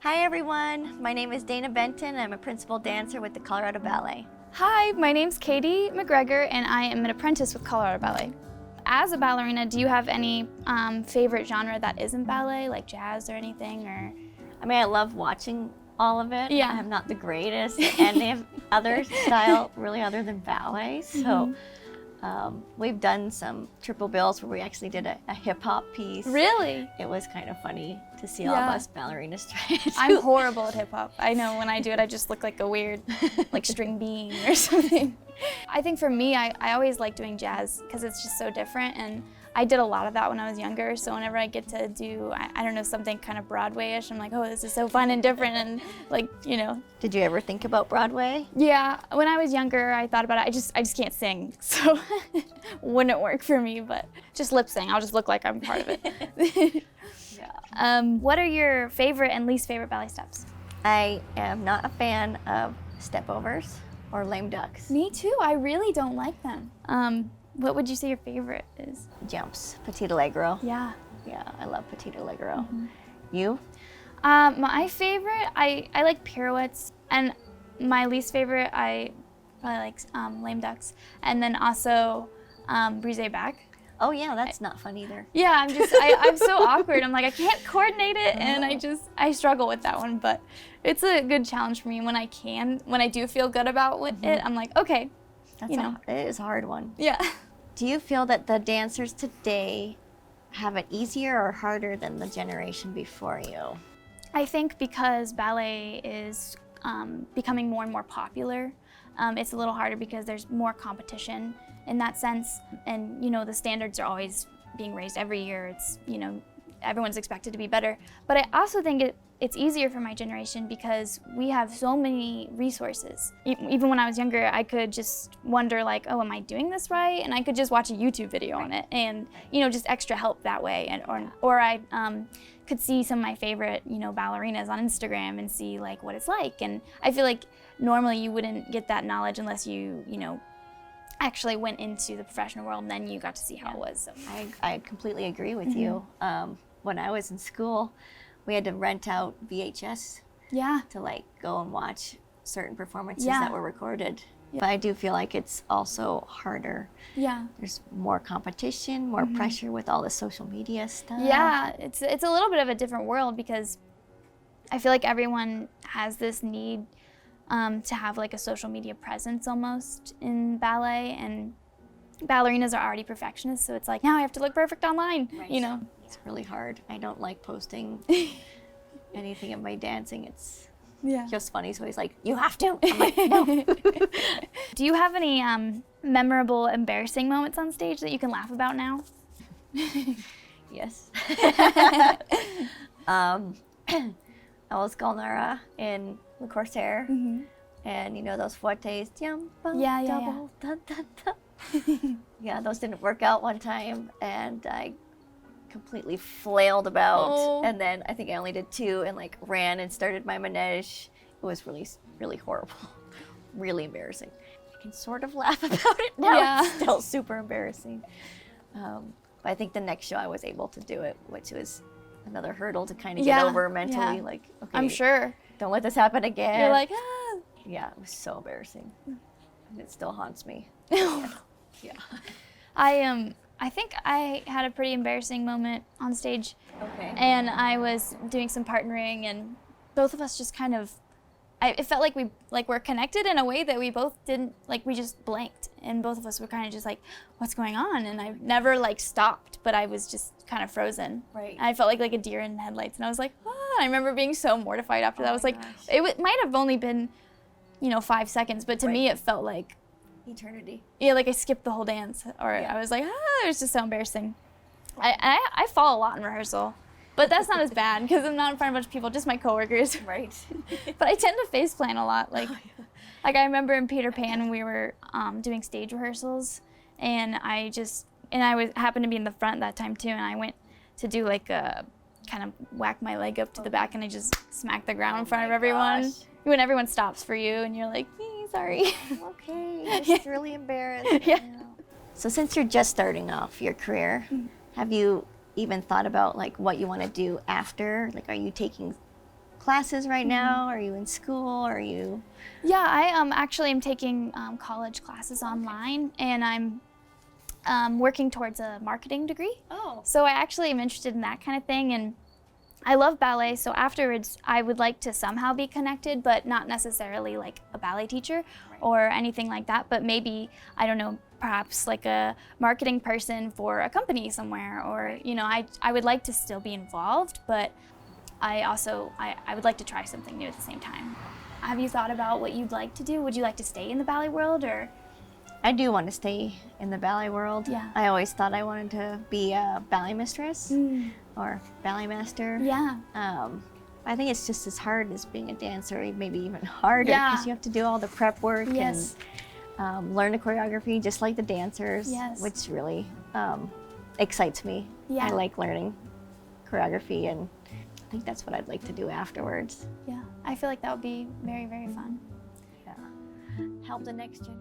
Hi everyone, my name is Dana Benton. I'm a principal dancer with the Colorado Ballet. Hi, my name's Katie McGregor and I am an apprentice with Colorado Ballet. As a ballerina, do you have any favorite genre that isn't ballet, like jazz or anything? Or I mean, I love watching all of it. Yeah. I'm not the greatest at any other style really other than ballet. So we've done some triple bills where we actually did a hip hop piece. Really? It was kind of funny to see all of us ballerinas try to do. I'm horrible at hip hop. I know when I do it, I just look like a weird like string bean or something. I think for me, I always like doing jazz because it's just so different, and I did a lot of that when I was younger, so whenever I get to do, I don't know, something kind of Broadway-ish, I'm like, oh, this is so fun and different, and like, you know. Did you ever think about Broadway? Yeah, when I was younger, I thought about it. I just can't sing, so wouldn't work for me, but just lip sing, I'll just look like I'm part of it. What are your favorite and least favorite ballet steps? I am not a fan of stepovers or lame ducks. Me too, I really don't like them. What would you say your favorite is? Jumps, petit allegro. Yeah. Yeah, I love petit allegro. You? My favorite, I like pirouettes, and my least favorite, I probably like lame ducks, and then also brisé back. Oh yeah, that's not fun either. Yeah, I'm so awkward. I'm like, I can't coordinate it, and I struggle with that one, but it's a good challenge for me when I do feel good about it, I'm like, okay, it is a hard one. Yeah. Do you feel that the dancers today have it easier or harder than the generation before you? I think because ballet is becoming more and more popular, it's a little harder because there's more competition in that sense. And, the standards are always being raised every year. It's, everyone's expected to be better. But I also think it's easier for my generation because we have so many resources. Even when I was younger, I could just wonder like, oh, am I doing this right? And I could just watch a YouTube video on it and, just extra help that way. And, or I could see some of my favorite, ballerinas on Instagram and see like what it's like. And I feel like normally you wouldn't get that knowledge unless you, actually went into the professional world and then you got to see how it was. So. I completely agree with you. When I was in school, we had to rent out VHS to like go and watch certain performances that were recorded. But I do feel like it's also harder. Yeah. There's more competition, more pressure with all the social media stuff. Yeah, it's a little bit of a different world because I feel like everyone has this need to have like a social media presence almost in ballet, and ballerinas are already perfectionists, so it's like, now I have to look perfect online, It's really hard. I don't like posting anything of my dancing. It's just funny, so he's like, you have to. I'm like, no. Do you have any memorable, embarrassing moments on stage that you can laugh about now? Yes. I was Golnara in Le Corsaire, and those fortes, double, da, da, da. Yeah, those didn't work out one time, and I completely flailed about, and then I think I only did 2 and like ran and started my manège. It was really, really horrible, really embarrassing. I can sort of laugh about it now. It's still super embarrassing. But I think the next show I was able to do it, which was another hurdle to kind of get over mentally. Like, okay, I'm sure. Don't let this happen again. You're like, ah. Yeah, it was so embarrassing. And it still haunts me. Yeah. I think I had a pretty embarrassing moment on stage. Okay. And I was doing some partnering, and both of us just kind of, it felt like we were connected in a way that we both didn't, like we just blanked, and both of us were kind of just like, what's going on? And I never like stopped, but I was just kind of frozen. Right. And I felt like a deer in headlights, and I was like, ah. I remember being so mortified after that. I was like, it might have only been, 5 seconds, but to me it felt like eternity. Yeah, like I skipped the whole dance, or I was like, it was just so embarrassing. I fall a lot in rehearsal, but that's not as bad because I'm not in front of a bunch of people, just my coworkers. Right. But I tend to face plan a lot. Like I remember in Peter Pan we were doing stage rehearsals, and I happened to be in the front that time too, and I went to do like a kind of whack my leg up to the back, and I just smacked the ground in front of everyone. Gosh. When everyone stops for you, and you're like, sorry. Okay, I'm just really embarrassed. So since you're just starting off your career, have you even thought about like what you want to do after? Like, are you taking classes right now? Are you in school? Are you? Yeah, I actually am taking college classes online, and I'm working towards a marketing degree. Oh. So I actually am interested in that kind of thing, and I love ballet, so afterwards I would like to somehow be connected, but not necessarily like a ballet teacher or anything like that, but maybe, I don't know, perhaps like a marketing person for a company somewhere, or, you know, I would like to still be involved, but I would like to try something new at the same time. Have you thought about what you'd like to do? Would you like to stay in the ballet world, or? I do want to stay in the ballet world. Yeah. I always thought I wanted to be a ballet mistress or ballet master. Yeah. I think it's just as hard as being a dancer, maybe even harder, because you have to do all the prep work and learn the choreography just like the dancers, which really excites me. Yeah. I like learning choreography, and I think that's what I'd like to do afterwards. Yeah, I feel like that would be very, very fun. Yeah. Help the next generation.